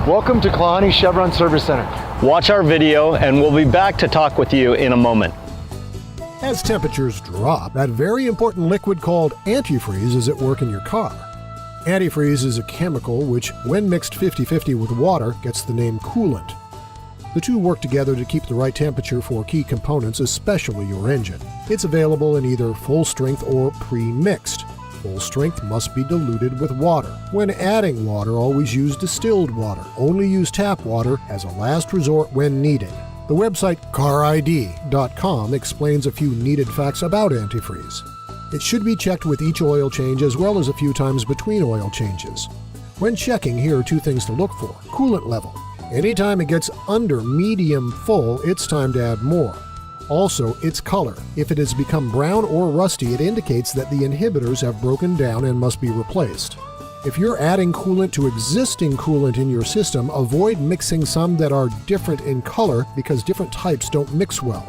Welcome to Klahanie Chevron Service Center. Watch our video and we'll be back to talk with you in a moment. As temperatures drop, that very important liquid called antifreeze is at work in your car. Antifreeze is a chemical which, when mixed 50-50 with water, gets the name coolant. The two work together to keep the right temperature for key components, especially your engine. It's available in either full strength or pre-mixed. Full strength must be diluted with water. When adding water, always use distilled water. Only use tap water as a last resort when needed. The website carid.com explains a few needed facts about antifreeze. It should be checked with each oil change as well as a few times between oil changes. When checking, here are two things to look for. Coolant level. Anytime it gets under medium full, it's time to add more. Also, its color. If it has become brown or rusty, it indicates that the inhibitors have broken down and must be replaced. If you're adding coolant to existing coolant in your system, avoid mixing some that are different in color because different types don't mix well.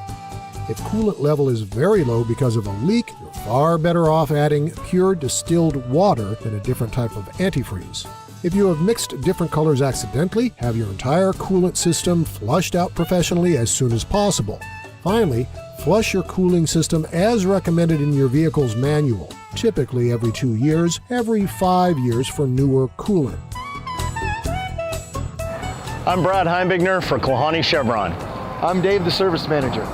If coolant level is very low because of a leak, you're far better off adding pure distilled water than a different type of antifreeze. If you have mixed different colors accidentally, have your entire coolant system flushed out professionally as soon as possible. Finally, flush your cooling system as recommended in your vehicle's manual, typically every 2 years, every 5 years for newer coolant. I'm Brad Heimbigner for Klahanie Chevron. I'm Dave, the service manager.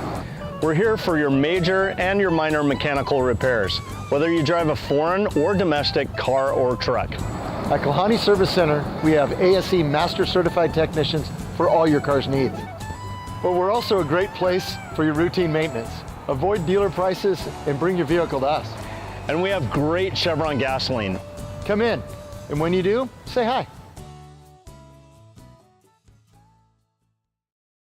We're here for your major and your minor mechanical repairs, whether you drive a foreign or domestic car or truck. At Klahanie Service Center, we have ASE Master Certified Technicians for all your car's needs. But we're also a great place for your routine maintenance. Avoid dealer prices and bring your vehicle to us. And we have great Chevron gasoline. Come in, and when you do, say hi.